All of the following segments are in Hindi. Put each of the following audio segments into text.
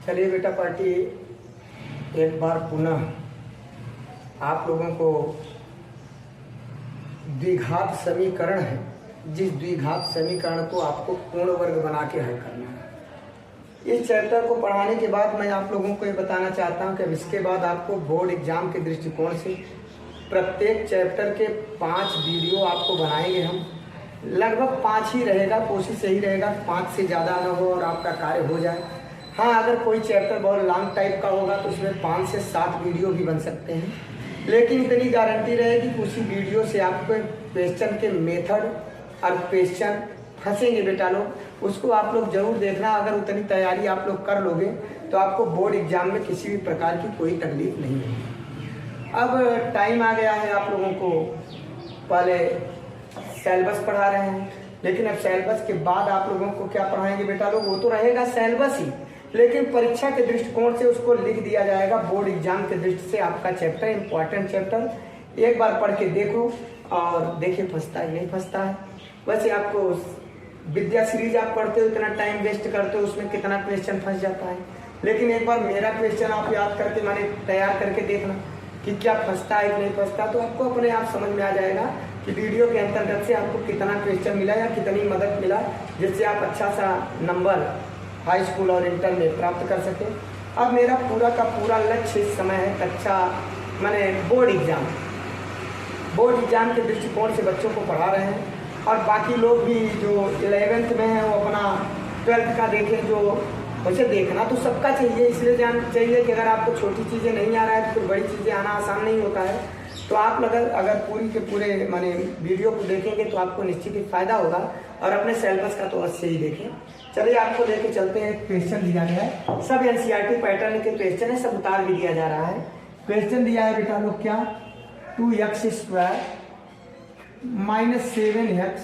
चलिए बेटा पार्टी, एक बार पुनः आप लोगों को द्विघात समीकरण है, जिस द्विघात समीकरण को आपको पूर्ण वर्ग बना के हल करना है। इस चैप्टर को पढ़ाने के बाद मैं आप लोगों को ये बताना चाहता हूँ कि अब इसके बाद आपको बोर्ड एग्जाम के दृष्टिकोण से प्रत्येक चैप्टर के 5 वीडियो आपको बनाएंगे हम। लगभग 5 ही रहेगा, कोशिश यही रहेगा 5 से ज़्यादा ना हो और आपका कार्य हो जाए। हाँ, अगर कोई चैप्टर बहुत लॉन्ग टाइप का होगा तो उसमें 5 से 7 वीडियो भी बन सकते हैं, लेकिन इतनी गारंटी रहेगी कि उसी वीडियो से आपको क्वेश्चन के मेथड और क्वेश्चन फंसेंगे बेटा लोग, उसको आप लोग जरूर देखना। अगर उतनी तैयारी आप लोग कर लोगे तो आपको बोर्ड एग्जाम में किसी भी प्रकार की कोई तकलीफ नहीं होगी। अब टाइम आ गया है, आप लोगों को पहले सिलेबस पढ़ा रहे हैं, लेकिन अब सिलेबस के बाद आप लोगों को क्या पढ़ाएंगे बेटा लोग, वो तो रहेगा सिलेबस ही, लेकिन परीक्षा के दृष्टिकोण से उसको लिख दिया जाएगा बोर्ड एग्जाम के दृष्टि से। आपका चैप्टर इम्पोर्टेंट चैप्टर एक बार पढ़ के देखो और देखिए फंसता है नहीं फंसता है। वैसे आपको विद्या सीरीज आप पढ़ते हो, इतना टाइम वेस्ट करते हो, उसमें कितना क्वेश्चन फंस जाता है, लेकिन एक बार मेरा क्वेश्चन आप याद करके माने तैयार करके देखना कि क्या फंसता है कि नहीं फंसता, तो आपको अपने आप समझ में आ जाएगा कि वीडियो के अंतर्गत से आपको कितना क्वेश्चन मिला या कितनी मदद मिला, जिससे आप अच्छा सा नंबर हाई स्कूल और इंटर में प्राप्त कर सके। अब मेरा पूरा का पूरा लक्ष्य इस समय है कक्षा माने बोर्ड एग्जाम के दृष्टिकोण से बच्चों को पढ़ा रहे हैं, और बाकी लोग भी जो 11th में हैं वो अपना 12th का देखें, जो वैसे देखना तो सबका चाहिए, इसलिए चाहिए कि अगर आपको छोटी चीज़ें नहीं आ रहा है तो फिर बड़ी चीज़ें आना आसान नहीं होता है। तो आप अगर पूरी के पूरे माने वीडियो को देखेंगे तो आपको निश्चित ही फायदा होगा, और अपने सिलेबस का तो अवश्य ही देखें। चलिए आपको लेके चलते हैं। क्वेश्चन दिया गया है, सब एनसीईआरटी पैटर्न के क्वेश्चन है, सब उतार भी दिया जा रहा है। क्वेश्चन दिया है बेटा लोग क्या, 2x² - 7x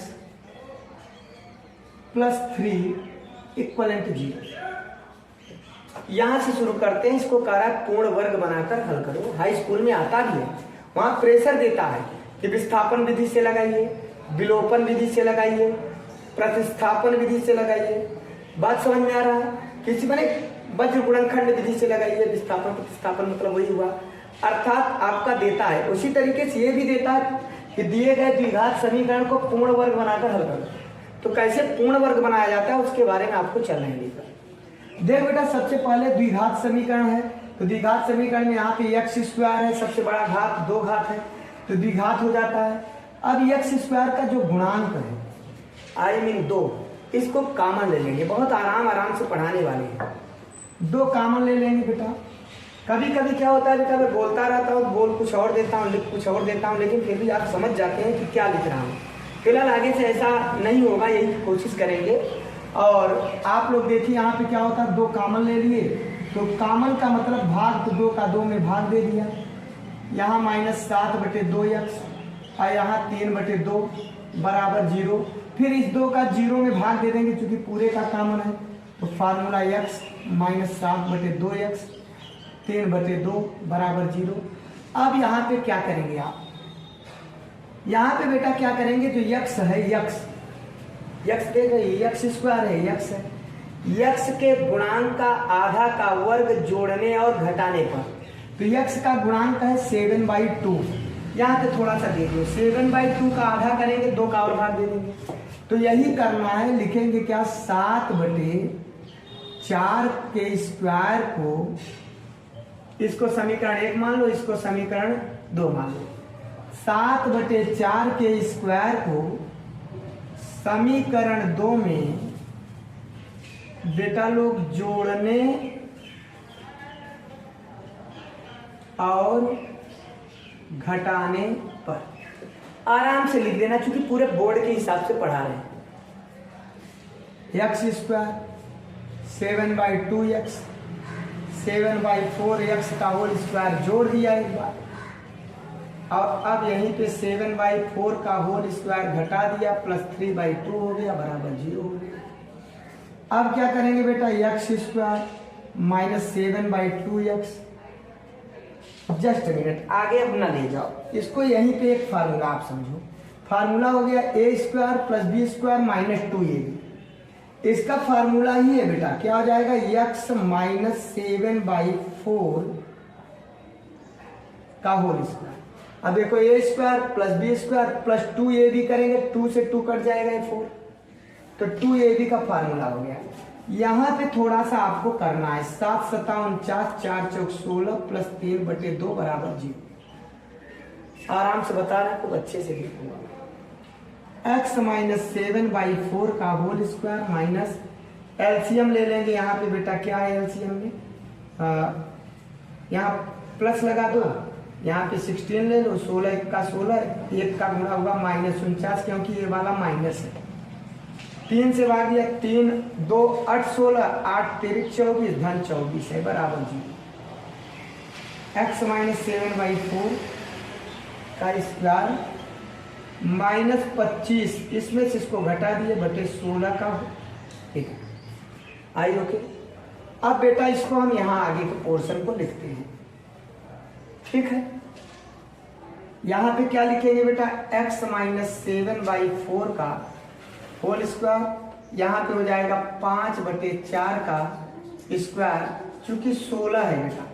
+ 3 = 0। यहां से शुरू करते हैं। इसको कह रहा है पूर्ण वर्ग बनाकर हल करो। हाई स्कूल में आता भी है, वहां प्रेशर देता है कि विस्थापन विधि से लगाइए, विलोपन विधि से लगाइए, प्रतिस्थापन विधि से लगाइए। बात समझ में आ रहा है? किसी बने वज्र गुणनखंड विधि से लगाइए, विस्थापन प्रतिस्थापन मतलब वही हुआ, अर्थात आपका देता है। उसी तरीके से ये भी देता है कि दिए गए द्विघात समीकरण को पूर्ण वर्ग बनाकर हल करो। तो कैसे पूर्ण वर्ग बनाया जाता है उसके बारे में आपको चलना है लेकर। देख बेटा, सबसे पहले द्विघात समीकरण है, तो द्विघात समीकरण में यहाँ पे x² है, सबसे बड़ा घात 2 घात है, तो द्विघात हो जाता है। अब x² का जो गुणांक है I मीन 2, इसको कॉमन ले लेंगे। बहुत आराम से पढ़ाने वाले हैं, 2 कॉमन ले लेंगे बेटा। कभी कभी क्या होता है बेटा, मैं बोलता रहता हूँ, बोल कुछ और देता हूँ, लिख कुछ और देता हूँ, लेकिन फिर भी आप समझ जाते हैं कि क्या लिख रहा हूँ। फिलहाल आगे से ऐसा नहीं होगा, यही कोशिश करेंगे। और आप लोग देखिए यहाँ पे क्या होता है, 2 कॉमन ले लिए, तो कॉमन का मतलब भाग, तो 2 का 2 में भाग दे दिया। यहाँ -7/2x और यहाँ 3/2 = 0। फिर इस 2 का 0 में भाग दे देंगे, क्योंकि पूरे का कॉमन है, तो फार्मूला x -7/2x 3/2 = 0। अब यहाँ पे क्या करेंगे आप, यहाँ पे बेटा क्या करेंगे, जो x है, x देख रहे हैं, x² है, x है, x के गुणांक का आधा का वर्ग जोड़ने और घटाने पर, तो x का गुणांक है 7/2। यहाँ पे थोड़ा सा देख लो, 7/2 का आधा करेंगे, 2 का और भाग दे देंगे, तो यही करना है। लिखेंगे क्या, 7/4 के स्क्वायर को, इसको समीकरण 1 मान लो, इसको समीकरण 2 मान लो। 7/4 के स्क्वायर को समीकरण 2 में बेटा लोग जोड़ने और घटाने पर, आराम से लिख देना, क्योंकि पूरे बोर्ड के हिसाब से पढ़ा रहे हैं। x² 7/2x 7/4x का होल स्क्वायर जोड़ दिया एक बार, और अब यहीं पे 7/4 का होल स्क्वायर घटा दिया, +3/2 हो गया, = 0 हो गया। अब क्या करेंगे बेटा, x² - 7/2x, जस्ट मिनट आगे अब ना ले जाओ इसको, यहीं पे एक फार्मूला आप समझो। फार्मूला हो गया a² + b² - 2ab। इसका फार्मूला ही है बेटा, क्या हो जाएगा, x माइनस 7/4 का होल स्क्वायर। अब देखो A square plus B square plus 2ab करेंगे, 2 से 2 कट जाएगा, ये 4, तो 2ab का फार्मूला हो गया। यहाँ पे थोड़ा सा आपको करना है, 7 7 49 4 चौक 16 प्लस 3/2 बराबर 0। आराम से बता रहे हैं, खूब अच्छे से लिखूंगा। x माइनस 7/4 का होल स्क्वायर माइनस एलसीएम ले लेंगे। यहाँ पे बेटा क्या है एलसीएम में, यहाँ प्लस लगा दो, यहाँ पे 16 ले लो, 16 1 का 16, 1 का गुणा होगा -49 क्योंकि ये वाला माइनस है। 3 से भाग दिया, 3 2 8 16 8 3 24 धन 24 है बराबर 0। x माइनस 7/4 का स्क्वायर माइनस 25, इसमें से इसको घटा दिए बटे 16 का, ठीक है आई ओके। अब बेटा इसको हम यहाँ आगे के पोर्शन को लिखते हैं, ठीक है। यहाँ पे क्या लिखेंगे बेटा, x माइनस 7/4 का होल स्क्वायर, यहाँ पे हो जाएगा 5/4 का स्क्वायर, चूंकि 16 है बेटा,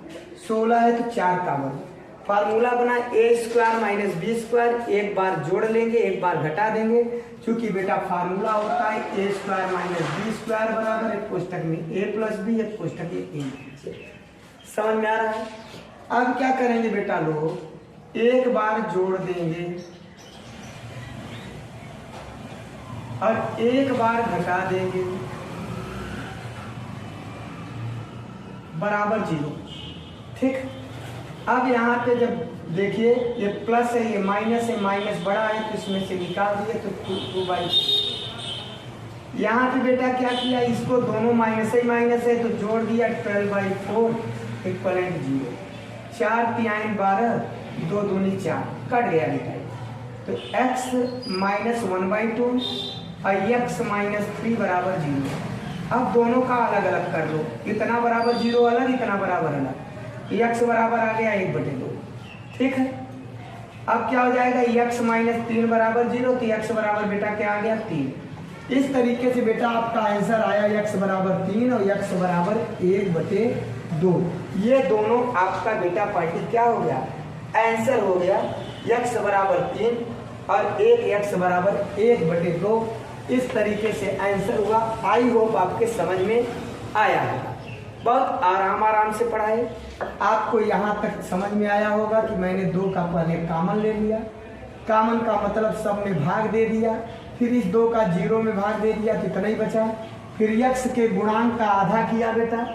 16 है तो 4 का वर्ग। फार्मूला बना ए स्क्वायर माइनस बी स्क्वायर, एक बार जोड़ लेंगे एक बार घटा देंगे, क्योंकि बेटा फार्मूला होता है ए स्क्वायर माइनस बी स्क्वायर बराबर एक कोष्टक में ए प्लस बी, एक कोष्टक में ए। समझ में आ रहा है। अब क्या करेंगे बेटा लोग, एक बार जोड़ देंगे और एक बार घटा देंगे बराबर 0, ठीक। अब यहाँ पे जब देखिए ये प्लस है ये माइनस है, माइनस बड़ा है तो इसमें से निकाल दिए तो 2/, यहाँ पे बेटा क्या किया, इसको दोनों माइनस ही माइनस है तो जोड़ दिया 12/4 इक्वलेंट 0। 4 3 12 2 दूनी 4 कट गया बेटा, तो x माइनस 1/2 और x माइनस 3 बराबर 0। अब दोनों का अलग अलग कर लो, इतना बराबर 0 अलग, इतना बराबर अलग, x बराबर आ गया 1/2, ठीक है। अब क्या हो जाएगा, x माइनस 3 बराबर 0, तो x बराबर बेटा क्या आ गया 3। इस तरीके से बेटा आपका आंसर आया x बराबर 3 और x बराबर 1/2। ये दोनों आपका बेटा पार्टी क्या हो गया, आंसर हो गया x बराबर 3 और x बराबर 1/2। इस तरीके से आंसर हुआ। आई होप आपके समझ में आया होगा। बहुत आराम से पढ़ाए, आपको यहाँ तक समझ में आया होगा कि मैंने 2 का पहले कॉमन ले लिया, कॉमन का मतलब सब में भाग दे दिया, फिर इस 2 का 0 में भाग दे दिया, कितना ही बचा, फिर x के गुणांक का आधा किया बेटा,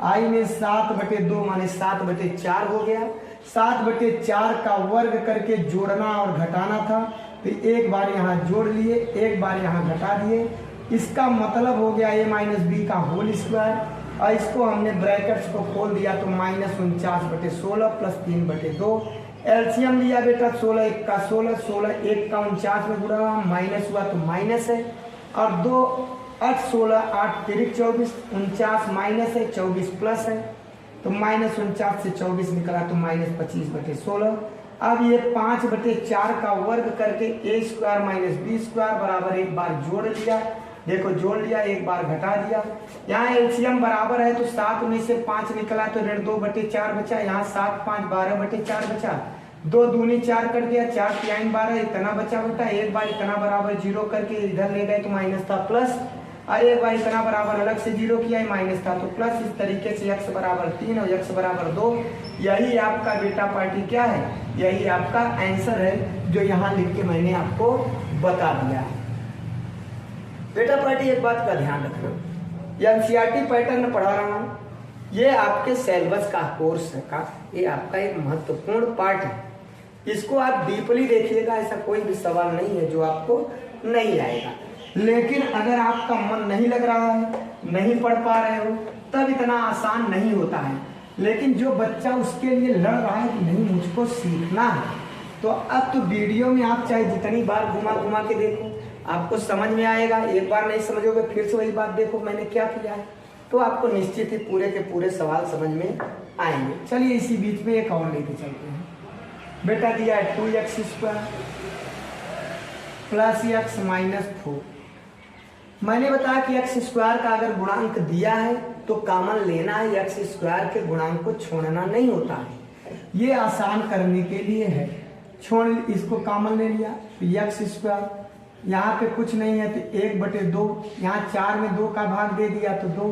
i में 7/2 माने 7/4 हो गया। 7/4 का वर्ग करके जोड़ना और घटाना था, तो एक बार यहाँ जोड़ लिए एक बार यहाँ घटा दिए, इसका मतलब हो गया a माइनस बी का होल स्क्वायर, और इसको हमने ब्रैकेट्स को खोल दिया तो -49/16 प्लस 3/2। एलसीएम लिया बेटा, 16 1 का 16, 16 1 का 49 में गुणा हुआ, माइनस हुआ तो माइनस है, और 2 8 16 8 3 24, 49 माइनस है 24 प्लस है, तो -49 से 24 निकला तो -25/16। अब ये 5/4 का वर्ग करके ए स्क्वायर माइनस बी स्क्वायर बराबर एक बार जोड़ लिया, देखो जोड़ लिया एक बार घटा दिया। यहाँ एलसीएम बराबर है तो 7 में से 5 निकला तो ऋण 2/4 बचा, यहाँ 7 5 12/4 बचा, 2 दूनी 4 कट गया, 4 3 12 इतना बचा बेटा। एक बार इतना बराबर 0 करके इधर ले गए तो माइनस था प्लस, और एक बार इतना बराबर अलग से 0 किया माइनस था तो प्लस। इस तरीके से x बराबर 3 और x बराबर 2, यही आपका बेटा पार्टी क्या है, यही आपका आंसर है जो यहाँ लिख के मैंने आपको बता दिया है। बेटा पार्टी एक बात का ध्यान रखना, ये एनसीईआरटी पैटर्न में पढ़ा रहा हूँ, ये आपके सिलेबस का कोर्स का ये आपका एक महत्वपूर्ण पार्ट है, इसको आप डीपली देखिएगा, ऐसा कोई भी सवाल नहीं है जो आपको नहीं आएगा। लेकिन अगर आपका मन नहीं लग रहा है, नहीं पढ़ पा रहे हो, तब इतना आसान नहीं होता है। लेकिन जो बच्चा उसके लिए लड़ रहा है कि नहीं मुझको सीखना है, तो अब तो वीडियो में आप चाहे जितनी बार घुमा घुमा के देखो, आपको समझ में आएगा। एक बार नहीं समझोगे फिर से वही बात देखो मैंने क्या किया है, तो आपको निश्चित ही पूरे के पूरे सवाल समझ में आएंगे। चलिए इसी बीच में एक और लेके चलते हैं। बेटा दिया है 2x² प्लस x माइनस 4, मैंने बताया कि एक्स स्क्वायर का अगर गुणांक दिया है तो कॉमन लेना है, एक्स स्क्वायर के गुणांक को छोड़ना नहीं होता है। ये आसान करने के लिए है, छोड़ इसको कॉमन ले लिया तो एक्स स्क्वायर, यहाँ पे कुछ नहीं है तो 1/2, यहाँ 4 में 2 का भाग दे दिया तो 2।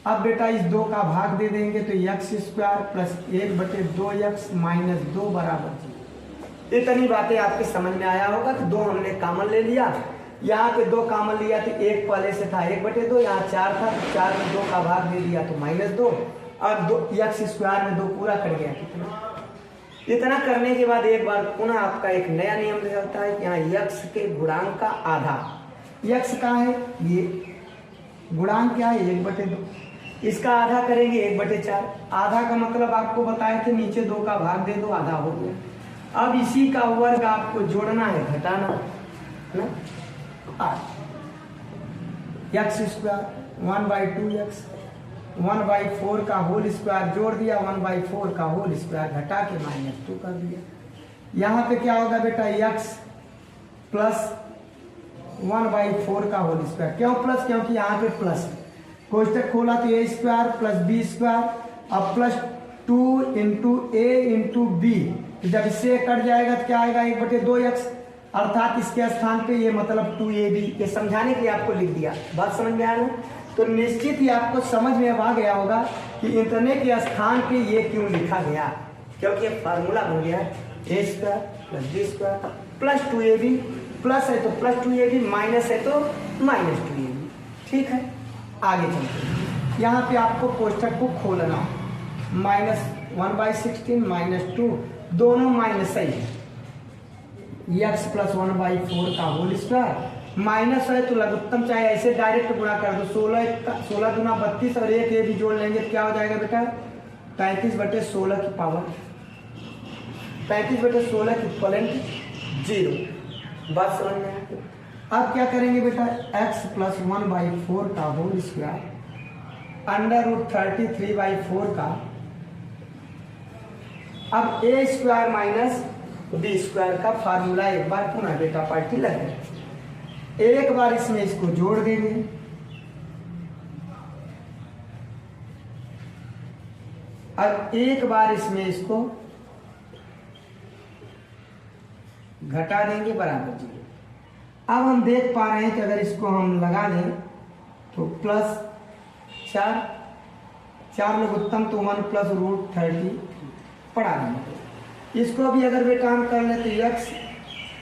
अब बेटा इस 2 का भाग दे देंगे तो x square plus 1/2x minus 2 बराबर 0। इतनी बातें आपके समझ में आया होगा कि 2 हमने कॉमन ले लिया, यहाँ पे 2 कॉमन लिया तो 1 पहले से था 1/2, यहाँ 4 था तो 4 में 2 का भाग दे दिया तो -2, और 2 एक्स स्क्वायर में 2 पूरा कर गया कितना। इतना करने के बाद एक बार पुनः आपका एक नया नियम रहता है कि यहाँ यक्स के गुणांक का आधा, यक्स का है ये गुणांक क्या है 1/2, इसका आधा करेंगे 1/4। आधा का मतलब आपको बताए थे नीचे 2 का भाग दे दो, आधा हो गया। अब इसी का वर्ग आपको जोड़ना है, घटाना है ना। एक्स स्क्वायर 1/2x, 1/4 का होल स्क्वायर जोड़ दिया, 1/4 का होल स्क्वायर घटा के -2 कर दिया। यहाँ पे क्या होगा बेटा x प्लस 1/4 का होल स्क्वायर। क्यों प्लस? क्योंकि यहाँ पे प्लस है, कोष्टक खोला तो a square plus b square, अब plus 2 into a into b, जब इससे कट जाएगा तो क्या आएगा 1/2x, अर्थात इसके स्थान पे ये मतलब 2ab। ये समझाने के लिए आपको लिख दिया, बात समझ में आया ना। तो निश्चित ही आपको समझ में आ गया होगा कि इतने के स्थान पे ये क्यों लिखा गया, क्योंकि ये फार्मूला बन गया a square plus b square plus 2ab, plus है तो प्लस 2ab, माइनस है तो माइनस 2ab। ठीक है, आगे चलते हैं। यहाँ पे आपको कोष्टक को खोलना, -1/16 -2, दोनों माइनस सही है। x प्लस 1/4 का होल स्क्वायर, माइनस है तो लघुत्तम चाहे ऐसे डायरेक्ट गुणा कर दो, 16 दूना 32 और एक ये भी जोड़ लेंगे तो क्या हो जाएगा बेटा 35/16 की पावर, 35/16 की इक्वलेंट 0। बात समझ में आया। अब क्या करेंगे बेटा x प्लस 1/4 का होल स्क्वायर √33/4 का, अब a square minus b square का फार्मूला एक बार पुनः बेटा पार्टी लग गया। एक बार इसमें इसको जोड़ देंगे, और एक बार इसमें इसको घटा देंगे बराबर 0। अब हम देख पा रहे हैं कि अगर इसको हम लगा दें तो प्लस 4 लघुत्तम तो 1 प्लस √30 पढ़ा देंगे। इसको भी अगर बेटा हम कर लें तो x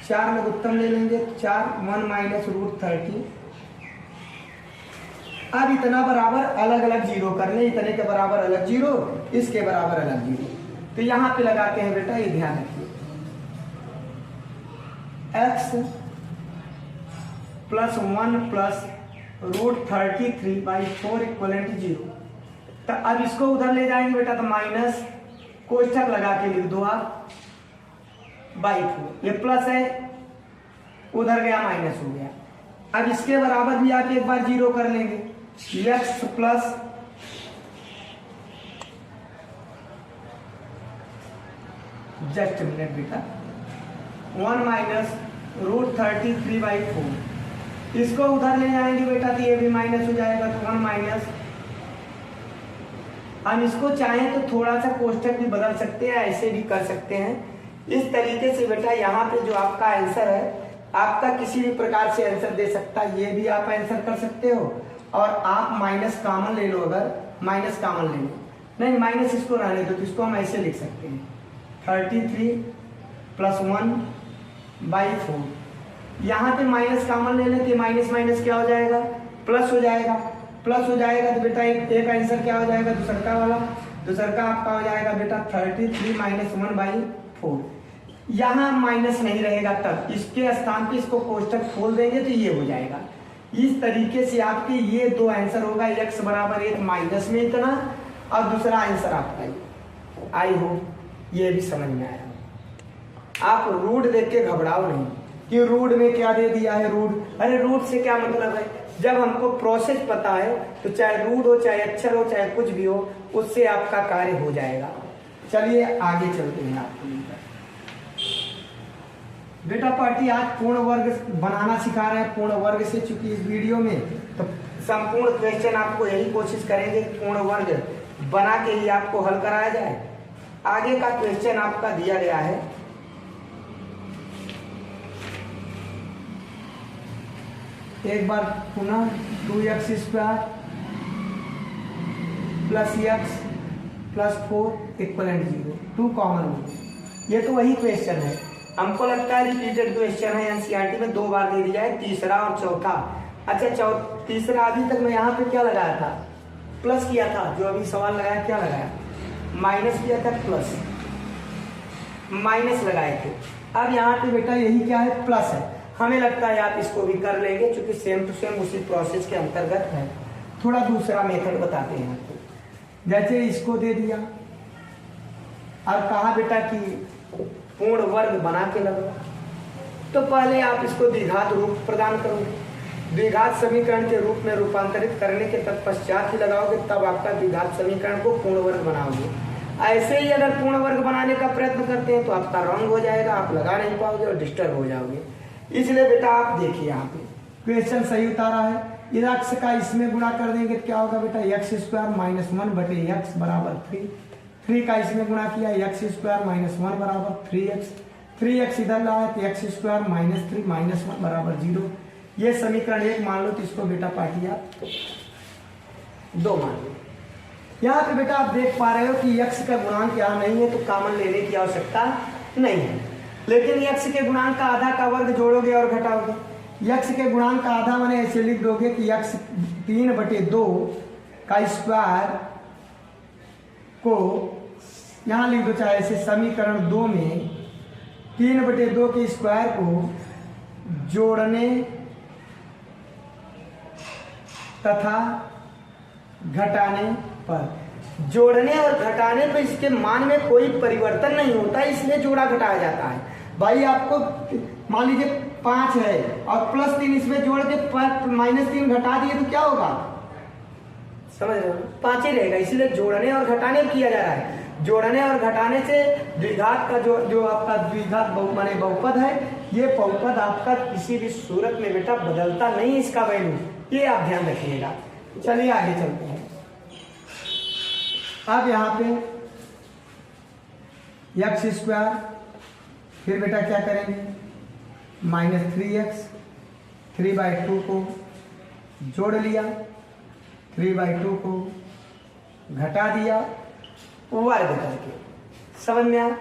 4 लघुत्तम ले लेंगे, 4 1 माइनस √30। अब इतना बराबर अलग अलग 0 कर ले, इतने के बराबर अलग 0, इसके बराबर अलग 0। तो यहाँ पे लगाते हैं बेटा, ये ध्यान रखिए, x प्लस 1 प्लस √33/4 इक्वलेंट 0। तो अब इसको उधर ले जाएंगे बेटा तो माइनस कोष्ठक लगा के लिख दो आप /4, ये प्लस है उधर गया माइनस हो गया। अब इसके बराबर भी आप एक बार 0 कर लेंगे, x प्लस जस्ट मिनट बेटा 1 माइनस √33/4, इसको उधर ले जाएंगे बेटा तो ये भी माइनस हो जाएगा तो 1 माइनस। हम इसको चाहें तो थोड़ा सा कोष्ठक भी बदल सकते हैं, ऐसे भी कर सकते हैं। इस तरीके से बेटा यहाँ पे जो आपका आंसर है, आपका किसी भी प्रकार से आंसर दे सकता है, ये भी आप आंसर कर सकते हो, और आप माइनस कॉमन ले लो, अगर माइनस कॉमन ले लो, नहीं माइनस इसको रहने दो तो इसको हम ऐसे लिख सकते हैं 33 प्लस 1/4। यहाँ पे माइनस कॉमन ले लेते, माइनस माइनस क्या हो जाएगा प्लस हो जाएगा, प्लस हो जाएगा तो बेटा एक आंसर क्या हो जाएगा दूसरा वाला, दूसरा आपका हो जाएगा बेटा 33 माइनस 1/4। यहाँ माइनस नहीं रहेगा, तब इसके स्थान पे इसको कोष्ठक खोल देंगे तो ये हो जाएगा। इस तरीके से आपके ये दो आंसर होगा, x बराबर 1 माइनस में इतना, और दूसरा आंसर आपका। आई होप ये भी समझ में आया। आप रूट देख के घबराओ नहीं कि रूट में क्या दे दिया है, रूट, अरे रूट से क्या मतलब है, जब हमको प्रोसेस पता है तो चाहे रूट हो, चाहे अक्षर हो, चाहे कुछ भी हो, उससे आपका कार्य हो जाएगा। चलिए आगे चलते हैं आपको। बेटा पार्टी आज पूर्ण वर्ग बनाना सिखा रहे हैं पूर्ण वर्ग से, चूंकि इस वीडियो में तो संपूर्ण क्वेश्चन आपको यही कोशिश करेंगे पूर्ण वर्ग बना के ही आपको हल कराया जाए। आगे का क्वेश्चन आपका दिया गया है, एक बार पुनः 2x square plus x plus 4 equivalent 0, 2 common. ये तो वही क्वेश्चन है, हमको लगता है रिपीटेड क्वेश्चन है, एनसीईआरटी में 2 बार दे दिया है, तीसरा और चौथा। अच्छा तीसरा अभी तक मैं यहाँ पे क्या लगाया था, प्लस किया था, जो अभी सवाल लगाया क्या लगाया, माइनस किया था, प्लस माइनस लगाए थे। अब यहाँ पे बेटा यही क्या है, प्लस है। हमें लगता है आप इसको भी कर लेंगे, क्योंकि सेम टू सेम उसी प्रोसेस के अंतर्गत है। थोड़ा दूसरा मेथड बताते हैं आपको, जैसे इसको दे दिया और कहा बेटा कि पूर्ण वर्ग बना के लगाओ, तो पहले आप इसको द्विघात रूप प्रदान करोगे, द्विघात समीकरण के रूप में रूपांतरित करने के तत्पश्चात ही लगाओगे, तब आपका द्विघात समीकरण को पूर्ण वर्ग बनाओगे। ऐसे ही अगर पूर्ण वर्ग बनाने का प्रयत्न करते हैं तो आपका रॉन्ग हो जाएगा, आप लगा नहीं पाओगे और डिस्टर्ब हो जाओगे। इसलिए बेटा आप देखिए यहाँ पे क्वेश्चन सही उतारा है, x का इसमें गुणा कर देंगे तो क्या होगा बेटा, x स्क्वायर माइनस 1 बटे x बराबर 3 का इसमें गुणा किया, x स्क्वायर माइनस 1 बराबर 3x इधर लाया तो x स्क्वायर माइनस 3 माइनस 1 बराबर 0। ये समीकरण 1 मान लो, तो इसको बेटा पार्टी आप 2 मान लो। यहाँ पे बेटा आप देख पा रहे हो कि x का गुणांक यहाँ नहीं है, तो कॉमन लेने की आवश्यकता नहीं है, लेकिन x के गुणांक का आधा का वर्ग जोड़ोगे और घटाओगे। x के गुणांक का आधा माने ऐसे लिख दोगे कि x 3/2 का स्क्वायर को यहाँ लिख दो, चाहे ऐसे समीकरण 2 में 3/2 के स्क्वायर को जोड़ने तथा घटाने पर, जोड़ने और घटाने पर इसके मान में कोई परिवर्तन नहीं होता, इसलिए जोड़ा घटाया जाता है। भाई आपको मान लीजिए 5 है और +3 इसमें जोड़ के -3 घटा दिए तो क्या होगा, समझ रहे हो, 5 ही रहेगा, इसलिए जोड़ने और घटाने किया जा रहा है। जोड़ने और घटाने से द्विघात का जो आपका द्विघात माने बहुपद है, ये बहुपद आपका किसी भी सूरत में बेटा बदलता नहीं, इसका वैल्यू, ये आप ध्यान रखिएगा। चलिए आगे चलते हैं। अब यहाँ पे x स्क्वायर, फिर बेटा क्या करेंगे, -3x 3/2 को जोड़ लिया, 3/2 को घटा दिया वर्ग करके, समझ में आया।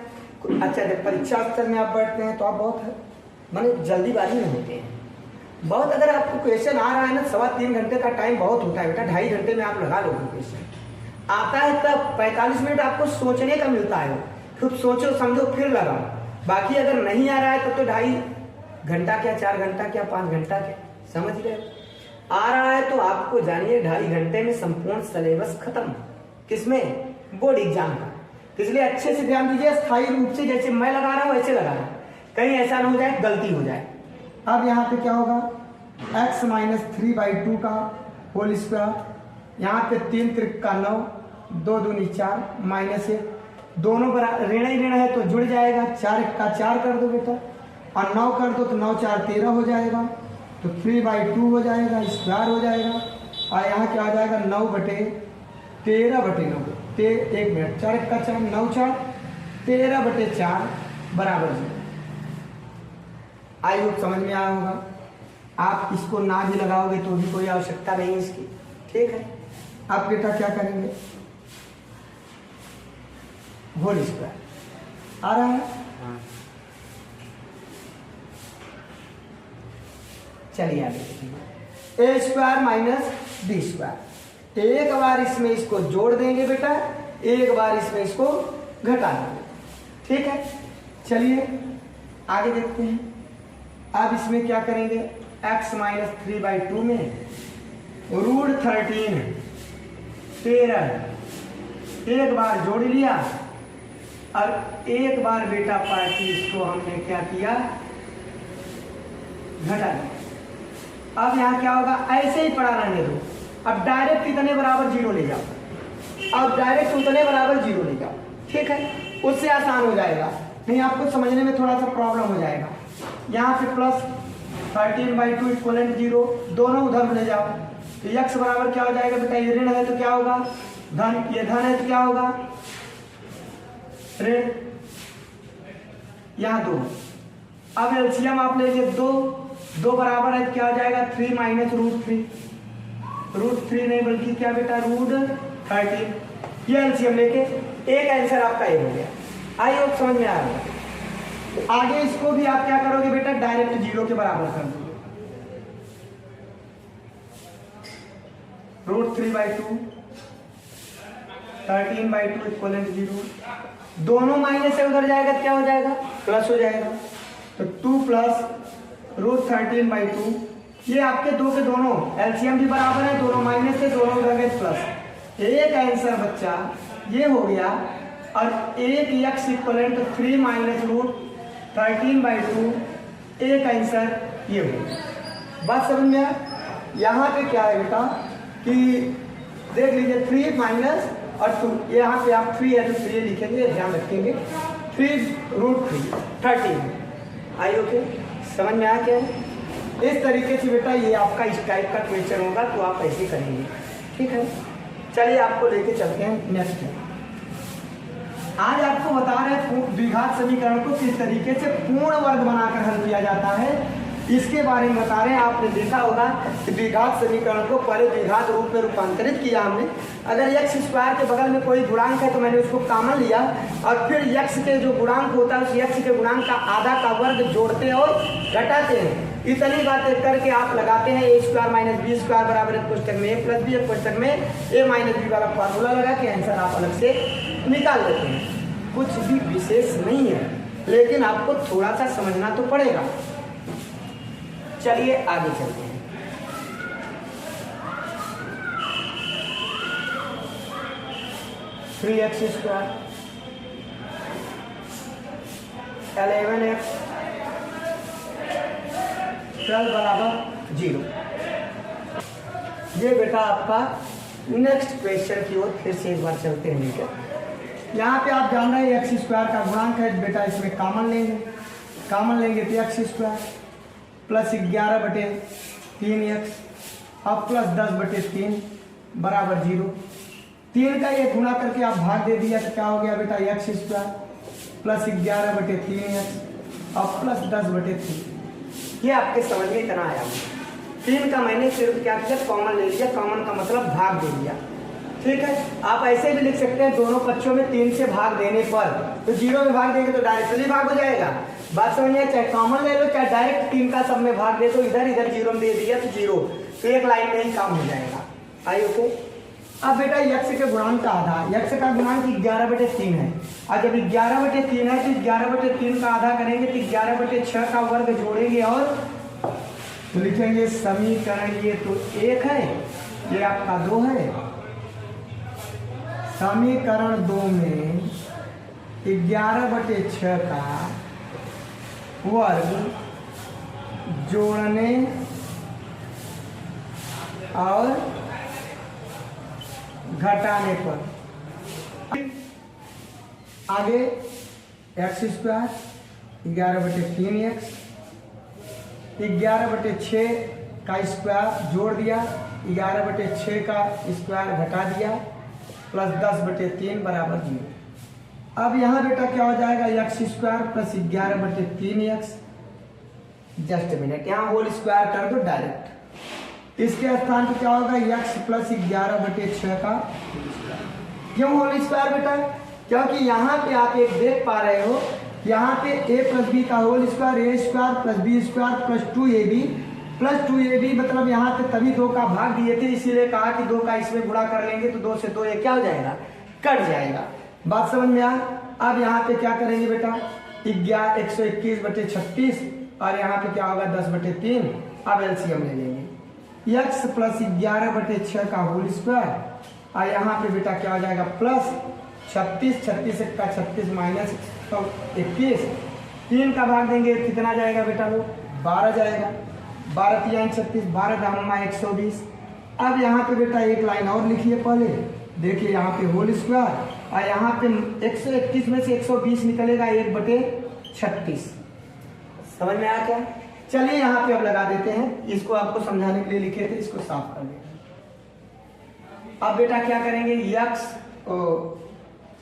अच्छा जब परीक्षा स्तर में आप बैठते हैं तो आप बहुत माने जल्दीबाजी में होते हैं, बहुत अगर आपको क्वेश्चन आ रहा है ना, 3.25 घंटे का टाइम बहुत होता है बेटा, 2.5 घंटे में आप लगा लोगे। क्वेश्चन आता है तब 45 मिनट आपको सोचने का मिलता है, खुद सोचो समझो फिर लगाओ। बाकी अगर नहीं आ रहा है तब तो 2.5 घंटा क्या, 4 घंटा क्या, 5 घंटा क्या, समझ रहे हो। आ रहा है तो आपको जानिए 2.5 घंटे में संपूर्ण सिलेबस खत्म, किसमें, बोर्ड एग्जाम का। इसलिए अच्छे से ध्यान दीजिए, स्थायी रूप से जैसे मैं लगा रहा हूँ वैसे लगाना, कहीं ऐसा ना हो जाए गलती हो जाए। अब यहाँ पे क्या होगा, x - 3/2 का होल स्क्वायर, यहाँ पे 3 त्रिक का 9, 2 दूनी 4 -1, दोनों ऋण ही ऋण है तो जुड़ जाएगा, 4 का 4 कर दो बेटा और 9 कर दो तो 9 4 13 हो जाएगा, तो 3/2 हो जाएगा, स्क्वायर हो जाएगा। और यहाँ क्या आ जाएगा, 9/13/9, 1 मिनट, 4 का 4 9 4 13/4 बराबर 0। आई होप समझ में आया होगा। आप इसको ना भी लगाओगे तो भी कोई आवश्यकता नहीं इसकी, ठीक है। अब बेटा क्या करेंगे, होल स्क्वायर आ रहा है, चलिए आगे देखिए, a square minus b square, एक बार इसमें इसको जोड़ देंगे बेटा, एक बार इसमें इसको घटा देंगे, ठीक है। चलिए आगे देखते हैं। अब इसमें क्या करेंगे, x - 3/2 में √13 13 एक बार जोड़ लिया और एक बार बेटा पार्टी इसको हमने क्या किया, घटा दिया। अब यहाँ क्या होगा, ऐसे ही पड़ा रहने दो, अब डायरेक्ट कितने बराबर 0 ले जाओ, अब डायरेक्ट उतने बराबर 0 ले जाओ, ठीक है, उससे आसान हो जाएगा, नहीं आपको समझने में थोड़ा सा प्रॉब्लम हो जाएगा। यहाँ पे प्लस 13/2 इक्वलेंट 0, दोनों उधर ले जाओ तो x बराबर क्या हो जाएगा बेटा, ये ऋण है तो क्या होगा धन, ये धन है तो क्या होगा ऋण, यहाँ 2। अब एलसीएम आप ले लीजिए, 2 बराबर है तो क्या हो जाएगा 3 माइनस √3 नहीं बल्कि क्या बेटा √13। ये एलसीएम लेके एक आंसर आपका ये हो गया। आई होप समझ में आ रहा है। आगे इसको भी आप क्या करोगे बेटा, डायरेक्ट 0 के बराबर कर दोगे। √3/2 13/2 इक्वलेंट 0, दोनों माइनस से उधर जाएगा क्या हो जाएगा प्लस हो जाएगा, तो 2 प्लस √13/2। ये आपके दो के दोनों एलसीएम भी बराबर है, दोनों माइनस से दोनों उधर गए प्लस। एक आंसर बच्चा ये हो गया, और एक x इक्वलेंट 3 माइनस √13/2, एक आंसर ये हो गया। बात समझ में आया। यहाँ पे क्या है बेटा कि देख लीजिए 3 माइनस और 2, यहाँ पे आप 3 है तो 3 लिखेंगे, ध्यान रखेंगे 3√3 आई ओके, समझ में आया क्या है। इस तरीके से बेटा ये आपका इस टाइप का क्वेश्चन होगा तो आप ऐसे करेंगे, ठीक है। चलिए आपको लेके चलते हैं नेक्स्ट। आज आपको बता रहे हैं द्विघात समीकरण को किस तरीके से पूर्ण वर्ग बनाकर हल किया जाता है, इसके बारे में बता रहे हैं। आपने देखा होगा कि द्विघात समीकरण को पहले द्विघात रूप में रूपांतरित किया हमने। अगर x स्क्वायर के बगल में कोई गुणांक है तो मैंने उसको कॉमन लिया, और फिर x के जो गुणांक होता है उस x के गुणांक का आधा का वर्ग जोड़ते और घटाते हैं। इतनी बातें करके आप लगाते हैं a² - b² बराबर एक पुस्तक में a + b, एक पुस्तक में a - b वाला फार्मूला लगा के आंसर आप अलग से निकाल लेते हैं। कुछ भी विशेष नहीं है, लेकिन आपको थोड़ा सा समझना तो पड़ेगा। चलिए आगे चलते हैं। थ्री एक्स स्क्वायर 11x 12 बराबर 0। ये बेटा आपका नेक्स्ट क्वेश्चन की ओर फिर से एक बार चलते हैं बेटा। यहाँ पे आप जान रहे हैं x² का गुणांक है बेटा, इसमें कॉमन लेंगे तो x² प्लस 11/3x अब प्लस 10/3 बराबर 0। 3 का ये गुणा करके आप भाग दे दिया तो क्या हो गया बेटा x² प्लस 11/3x अब प्लस 10/3। ये आपके समझ में इतना आया। 3 का मैंने सिर्फ क्या किया, कॉमन ले लिया। कॉमन का मतलब भाग दे दिया, ठीक है। आप ऐसे भी लिख सकते हैं, दोनों पक्षों में 3 से भाग देने पर तो 0 में भाग देंगे तो डायरेक्टली भाग हो जाएगा। बात समझिए, चाहे कॉमन ले लो चाहे डायरेक्ट 3 का सब में भाग दे तो इधर 0 में दे दिया तो 0, तो एक लाइन में ही काम हो जाएगा। आई ओके। अब बेटा x के गुणांक का आधा, x का गुणांक 11/3 है, और जब 11/3 है तो 11/3 का आधा करेंगे तो 11/6 का वर्ग जोड़ेंगे और तो लिखेंगे समीकरण। ये तो 1 है, ये आपका 2 है। समीकरण 2 में 11/6 का वर्ग जोड़ने और घटाने पर आगे x² 11/3x 11/6 का स्क्वायर जोड़ दिया, 11/6 का स्क्वायर घटा दिया, प्लस 10/3 बराबर 0। अब यहाँ बेटा क्या हो जाएगा x² plus 11/3x। Just minute, यहाँ होल स्क्वायर कर दो डायरेक्ट। इसके स्थान पर क्या होगा x प्लस 11/6 का। क्यों होल स्क्वायर बेटा? क्योंकि यहाँ पे आप एक देख पा रहे हो, यहाँ पे a प्लस बी का whole square a² plus b² plus 2ab plus 2ab, मतलब यहाँ पे तभी 2 का भाग दिए थे, इसीलिए कहा कि 2 का इसमें गुणा कर लेंगे तो 2 से 2 ये क्या हो जाएगा, कट जाएगा। बात समझ में आ? अब यहाँ पे क्या करेंगे बेटा 121/36 और यहाँ पे क्या होगा 10/3। अब एलसीएम ले लेंगे x प्लस 11/6 का होल स्क्वायर और यहाँ पे बेटा क्या हो जाएगा प्लस 36, 36 का 36 माइनस 21, 3 का भाग देंगे कितना जाएगा बेटा वो 12 जाएगा। 12 3 36, 12 दामा 120। अब यहाँ पे बेटा एक लाइन और लिखिए पहले, देखिए यहाँ पे होल स्क्वायर और यहाँ पे 121 में से 120 निकलेगा 1/36। समझ में आया क्या? चलिए यहाँ पे अब लगा देते हैं, इसको आपको समझाने के लिए लिखे थे, इसको साफ कर देते हैं। अब बेटा क्या करेंगे, x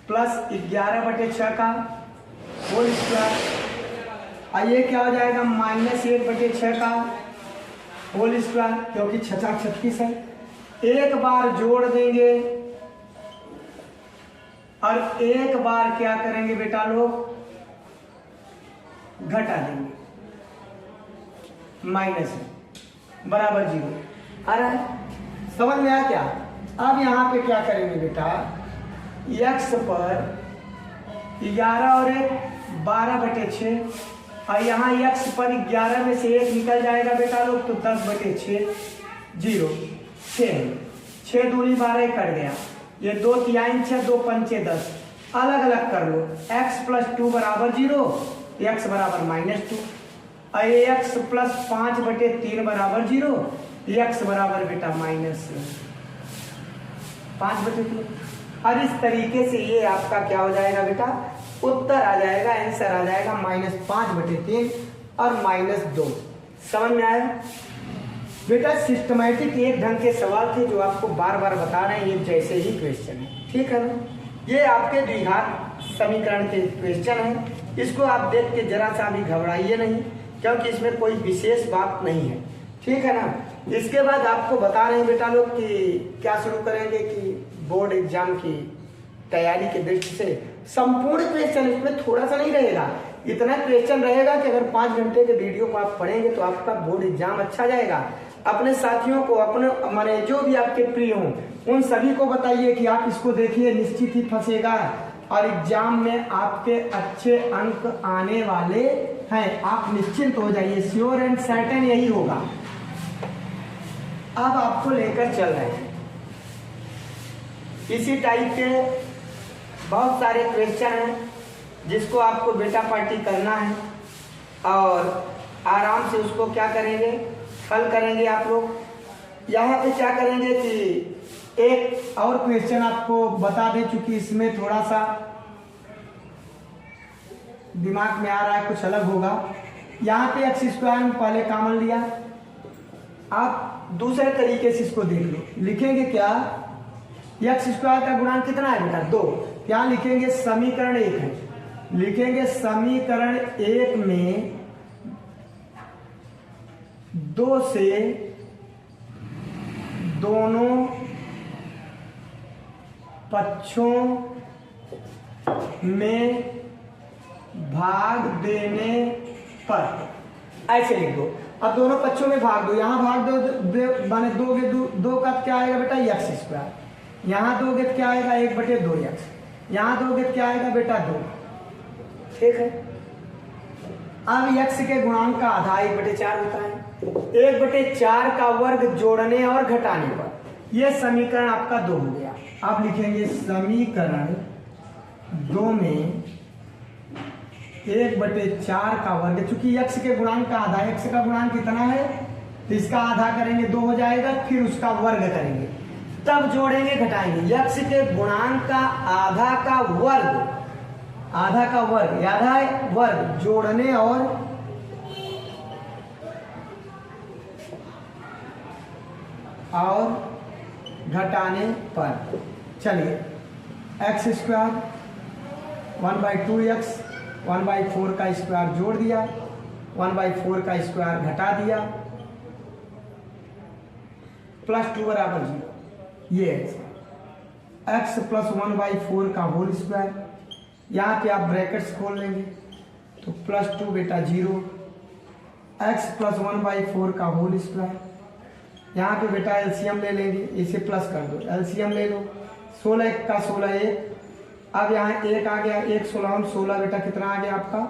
प्लस 11/6 का होल स्क्वायर, और ये क्या हो जाएगा -1/6 का होल स्क्वायर, क्योंकि 6 36 है। एक बार जोड़ देंगे और एक बार क्या करेंगे बेटा लोग, घटा देंगे, माइनस बराबर 0 आ रहा है। समझ में आया क्या? अब यहाँ पे क्या करेंगे बेटा, x पर 11 और 1 12/6, और यहाँ x पर 11 में से 1 निकल जाएगा बेटा लोग, तो 10/6 0 6 दूनी 12 कट गया, ये 2 3 6 2 5 10, अलग अलग कर लो। x + 2 = 0, x = -2, और x + 5/3 = 0, x बराबर बेटा -5/3। और इस तरीके से ये आपका क्या हो जाएगा बेटा, उत्तर आ जाएगा, आंसर आ जाएगा -5/3 और -2। समझ में आया बेटा? सिस्टमैटिक एक ढंग के सवाल थे जो आपको बार बार बता रहे हैं, ये जैसे ही क्वेश्चन है, ठीक है ना? ये आपके द्विघात समीकरण के क्वेश्चन है, इसको आप देख के जरा सा भी घबराइए नहीं, क्योंकि इसमें कोई विशेष बात नहीं है, ठीक है ना? इसके बाद आपको बता रहे हैं बेटा लोग कि क्या शुरू करेंगे कि बोर्ड एग्जाम की तैयारी के दृष्टि से संपूर्ण क्वेश्चन, इसमें थोड़ा सा नहीं रहेगा, इतना क्वेश्चन रहेगा कि अगर 5 घंटे के वीडियो को आप पढ़ेंगे तो आपका बोर्ड एग्जाम अच्छा जाएगा। अपने साथियों को, अपने हमारे जो भी आपके प्रिय हों, उन सभी को बताइए कि आप इसको देखिए, निश्चित ही फंसेगा और एग्जाम में आपके अच्छे अंक आने वाले हैं, आप निश्चिंत हो जाइए, श्योर एंड सर्टेन यही होगा। अब आपको लेकर चल रहे हैं इसी टाइप के बहुत सारे क्वेश्चन हैं, जिसको आपको बेटा पार्टी करना है और आराम से उसको क्या करेंगे, हल करेंगे आप लोग। यहाँ पे क्या करेंगे कि एक और क्वेश्चन आपको बता दे, चूंकि इसमें थोड़ा सा दिमाग में आ रहा है, कुछ अलग होगा। यहाँ पे x² में पहले कॉमन लिया, आप दूसरे तरीके से इसको देख लो। लिखेंगे क्या, x² का गुणांक कितना है बेटा 2, क्या लिखेंगे, समीकरण 1 है, लिखेंगे समीकरण 1 में 2 से दोनों पक्षों में भाग देने पर, ऐसे लिख दो। अब दोनों पक्षों में भाग दो, यहाँ भाग दो माने दोगे, दो का क्या आएगा बेटा x², यहाँ दोगे क्या आएगा 1/2x, यहाँ दोगे क्या आएगा बेटा 2, ठीक है। अब x के गुणांक का आधा 1/4 होता है, 1/4 का वर्ग जोड़ने और घटाने पर यह समीकरण आपका 2 हो गया। अब लिखेंगे समीकरण 2 में 1/4 का वर्ग, चूंकि x के गुणांक का आधा, x का गुणांक कितना है तो इसका आधा करेंगे 2 हो जाएगा, फिर उसका वर्ग करेंगे, तब जोड़ेंगे घटाएंगे। x के गुणांक का आधा का वर्ग, आधा का वर्ग, आधा वर्ग जोड़ने और घटाने पर, चलिए x² 1/2x 1/4 का स्क्वायर जोड़ दिया, 1/4 का स्क्वायर घटा दिया, +2 = 0, ये x + 1/4 का होल स्क्वायर, यहाँ पे आप ब्रैकेट्स खोल लेंगे तो +2 बेटा 0, x + 1/4 का होल स्क्वायर, यहाँ पे बेटा एलसीएम ले लेंगे, इसे प्लस कर दो, एलसीएम ले लो, 16 1 का 16 1, अब यहाँ 1 आ गया, 1 16 16 बेटा कितना आ गया आपका,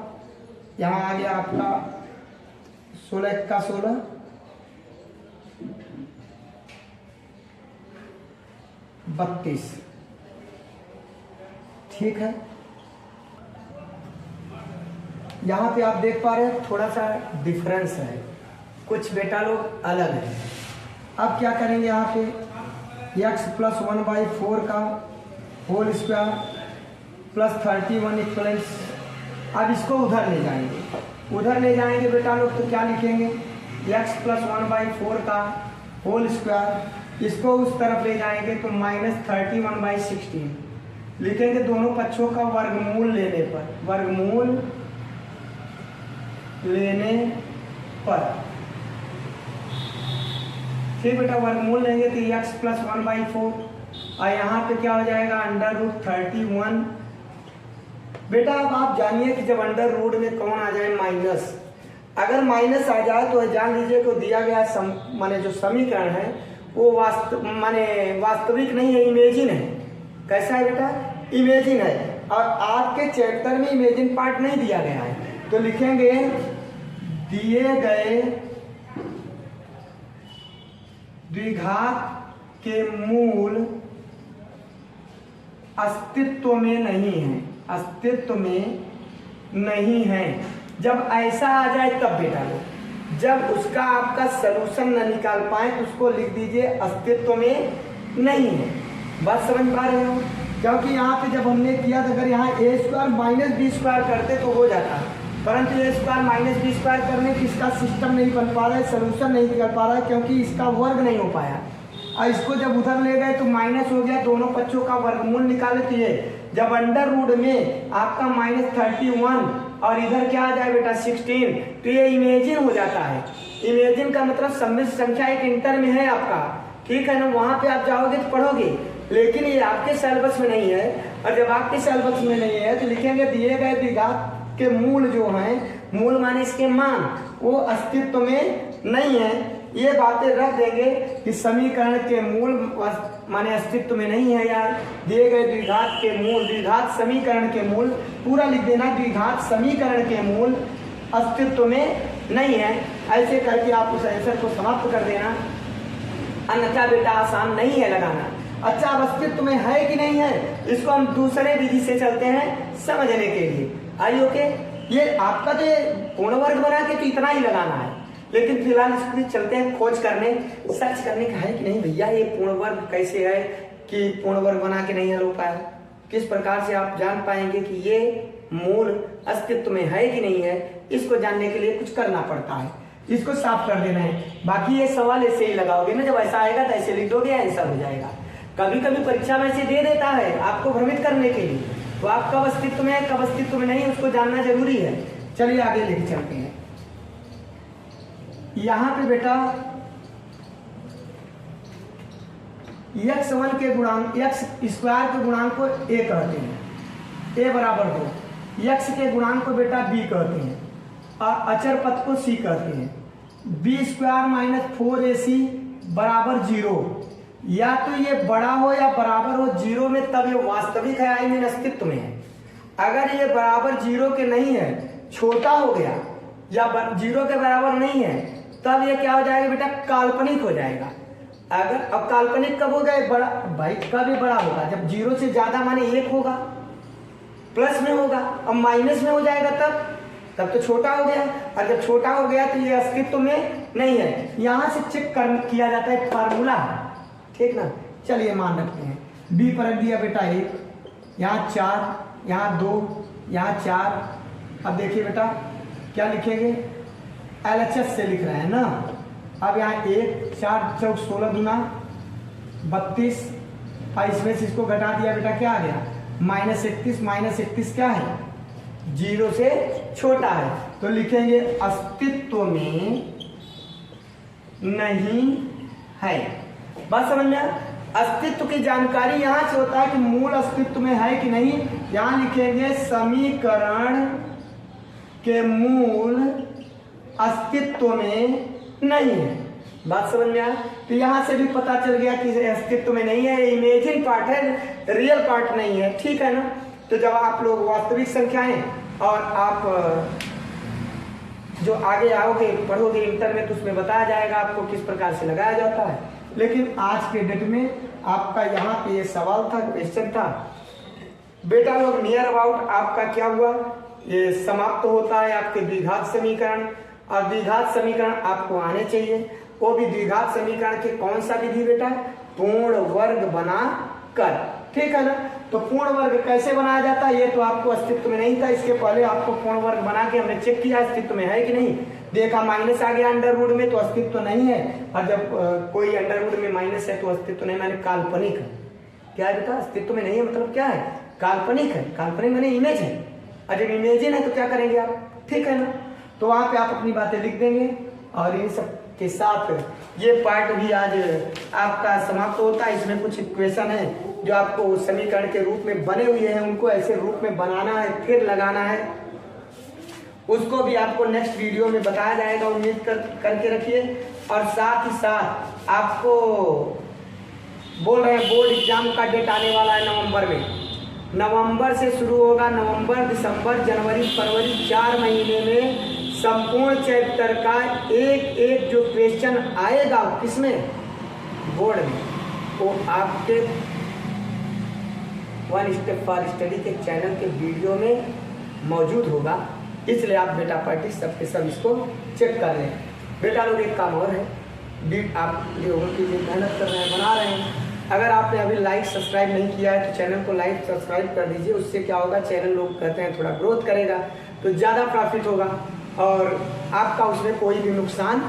यहाँ आ गया आपका 16 1 का 16, 32, ठीक है। यहाँ पे आप देख पा रहे हैं थोड़ा सा डिफरेंस है, कुछ बेटा लोग अलग है। अब क्या करेंगे, यहाँ पे x + 1/4 का होल स्क्वायर +31 इक्वलेंस, अब इसको उधर ले जाएंगे, उधर ले जाएंगे बेटा लोग तो क्या लिखेंगे, x + 1/4 का होल स्क्वायर, इसको उस तरफ ले जाएंगे तो -31/16 लिखेंगे दोनों पक्षों का वर्गमूल लेने पर, वर्गमूल लेने पर। ठीक बेटा, वर्गमूल लेंगे तो x + 1/4 और यहाँ पे क्या हो जाएगा √31। बेटा अब आप जानिए कि जब अंडर रूट में कौन आ जाए माइनस, अगर माइनस आ जाए तो जान लीजिए कि दिया गया माने जो समीकरण है वो वास्तविक नहीं है, इमेजिन है। कैसा है बेटा, इमेजिन है। और आपके चैप्टर में इमेजिन पार्ट नहीं दिया गया है, तो लिखेंगे दिए गए द्विघात के मूल अस्तित्व में नहीं है, अस्तित्व में नहीं है। जब ऐसा आ जाए तब बेटा लोग, जब उसका आपका सलूशन न निकाल पाए तो उसको लिख दीजिए अस्तित्व में नहीं है। बात समझ पा रहे हो, क्योंकि यहाँ पे जब हमने किया तो अगर यहाँ a² - b² करते तो हो जाता, परंतु a² - b² करने की इसका सिस्टम नहीं बन पा रहा है, सलूशन नहीं निकल पा रहा है, क्योंकि इसका वर्ग नहीं हो पाया। और इसको जब उधर ले गए तो माइनस हो गया, दोनों पक्षों का वर्गमूल निकाले तो ये जब अंडर रूट में आपका -31 और इधर क्या आ जाए बेटा 16, तो ये इमेजिन हो जाता है। इमेजिन का मतलब सम्मिश्र संख्या एक इंटर में है आपका, ठीक है ना, वहाँ पे आप जाओगे तो पढ़ोगे, लेकिन ये आपके सिलेबस में नहीं है। और जब आपके सिलेबस में नहीं है तो लिखेंगे दिए गए द्विघात के मूल जो हैं, मूल माने इसके मान, वो अस्तित्व में नहीं है। ये बातें रख देंगे कि समीकरण के मूल माने अस्तित्व में नहीं है यार, दिए गए द्विघात के मूल, द्विघात समीकरण के मूल पूरा लिख देना, द्विघात समीकरण के मूल अस्तित्व में नहीं है। ऐसे करके आप उस आंसर को समाप्त कर देना, अन्यथा बेटा आसान नहीं है लगाना। अच्छा, अब अस्तित्व में है कि नहीं है, इसको हम दूसरे विधि से चलते हैं समझने के लिए। आई ओके, ये आपका तो पूर्ण वर्ग बना के तो इतना ही लगाना है, लेकिन फिलहाल इसको चलते हैं खोज करने, सर्च करने का है कि नहीं भैया ये पूर्ण वर्ग कैसे है कि पूर्ण वर्ग बना के नहीं हल हो पाया। किस प्रकार से आप जान पाएंगे कि ये मूल अस्तित्व में है कि नहीं है, इसको जानने के लिए कुछ करना पड़ता है, इसको साफ कर देना है। बाकी ये सवाल ऐसे ही लगाओगे ना, जब ऐसा आएगा तो ऐसे लिख दोगे, आंसर हो जाएगा। कभी कभी परीक्षा में से दे देता है आपको भ्रमित करने के लिए, तो आप कब अस्तित्व में है कब अस्तित्व में नहीं उसको जानना जरूरी है। चलिए आगे लेके चलते हैं। यहां पे बेटा x1 के गुणांक, x² के गुणांक को a कहते हैं, a = 2, x के गुणांक को बेटा b कहते हैं और अचर पद को c कहते हैं। b² - 4ac = 0, या तो ये बड़ा हो या बराबर हो 0 में, तब ये वास्तविक है, आई मीन अस्तित्व में है। अगर ये बराबर 0 के नहीं है, छोटा हो गया या 0 के बराबर नहीं है, तब ये क्या हो जाएगा बेटा, काल्पनिक हो जाएगा। अगर अब काल्पनिक कब होगा, बड़ा भाई कब ये बड़ा होगा, जब 0 से ज्यादा माने 1 होगा, प्लस में होगा, अब माइनस में हो जाएगा तब तो छोटा हो गया, और जब छोटा हो गया तो ये अस्तित्व में नहीं है। यहां से चेक किया जाता है, फार्मूला, ठीक ना। चलिए मान रखते हैं b पर दिया बेटा 1, यहाँ 4, यहाँ 2, यहाँ 4। अब देखिए बेटा क्या लिखेंगे, LHS से लिख रहे हैं ना। अब यहाँ 1 4 चौक 16 दूना 32, और इसमें से इसको घटा दिया बेटा, क्या आ गया -31। -31 क्या है, 0 से छोटा है, तो लिखेंगे अस्तित्व में नहीं है। बात समझ में, अस्तित्व की जानकारी यहां से होता है कि मूल अस्तित्व में है कि नहीं। यहां लिखेंगे समीकरण के मूल अस्तित्व में नहीं है। बात समझ में आया, तो यहां से भी पता चल गया कि अस्तित्व में नहीं है, इमेजिन पार्ट है, रियल पार्ट नहीं है, ठीक है ना। तो जब आप लोग वास्तविक संख्याएं और आप जो आगे आओगे पढ़ोगे इंटर में, तो उसमें बताया जाएगा आपको किस प्रकार से लगाया जाता है। लेकिन आज के डेट में आपका यहाँ पे ये सवाल था, क्वेश्चन था बेटा लोग, नियर अबाउट आपका क्या हुआ, ये समाप्त होता है आपके द्विघात समीकरण। और द्विघात समीकरण आपको आने चाहिए, वो भी द्विघात समीकरण के कौन सा विधि बेटा, पूर्ण वर्ग बना कर, ठीक है ना। तो पूर्ण वर्ग कैसे बनाया जाता है, ये तो आपको अस्तित्व में नहीं था, इसके पहले आपको पूर्ण वर्ग बना के हमने चेक किया अस्तित्व में है कि नहीं, देखा माइनस आ गया अंडर रूट में तो अस्तित्व नहीं है, और जब कोई अंडर रूट में माइनस है तो अस्तित्व नहीं, माने काल्पनिक है। क्या है बेटा, अस्तित्व में नहीं है मतलब क्या है, काल्पनिक है, काल्पनिक माने इमेज है, और जब इमेजिन है तो क्या करेंगे आप, ठीक है ना। तो वहां पे आप अपनी बातें लिख देंगे, और इन सब के साथ ये पार्ट भी आज आपका समाप्त होता है। इसमें कुछ इक्वेशन है जो आपको समीकरण के रूप में बने हुए हैं, उनको ऐसे रूप में बनाना है, फिर लगाना है, उसको भी आपको नेक्स्ट वीडियो में बताया जाएगा, उम्मीद करके रखिए। और साथ ही साथ आपको बोल रहे हैं बोर्ड एग्जाम का डेट आने वाला है नवंबर में, नवंबर से शुरू होगा, नवंबर दिसंबर जनवरी फरवरी 4 महीने में संपूर्ण चैप्टर का एक एक जो क्वेश्चन आएगा किसमें, बोर्ड में, वो आपके वन स्टेप फॉर स्टडी के चैनल के वीडियो में मौजूद होगा। इसलिए आप बेटा पार्टी सबके सब इसको चेक कर लें। बेटा लोग एक काम और है, आप लोगों के लिए मेहनत कर रहे हैं, बना रहे हैं, अगर आपने अभी लाइक सब्सक्राइब नहीं किया है तो चैनल को लाइक सब्सक्राइब कर दीजिए। उससे क्या होगा, चैनल लोग कहते हैं थोड़ा ग्रोथ करेगा तो ज़्यादा प्रॉफिट होगा और आपका उसमें कोई भी नुकसान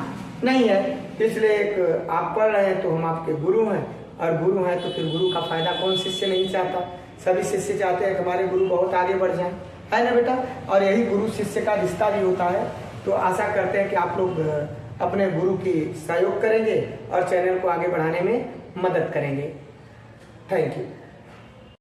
नहीं है। इसलिए एक आप पढ़ रहे हैं तो हम आपके गुरु हैं, और गुरु हैं तो फिर गुरु का फायदा कौन शिष्य नहीं चाहता, सभी शिष्य चाहते हैं कि हमारे गुरु बहुत आगे बढ़ जाएं, है ना बेटा। और यही गुरु शिष्य का रिश्ता भी होता है। तो आशा करते हैं कि आप लोग अपने गुरु की सहयोग करेंगे और चैनल को आगे बढ़ाने में मदद करेंगे। Thank you.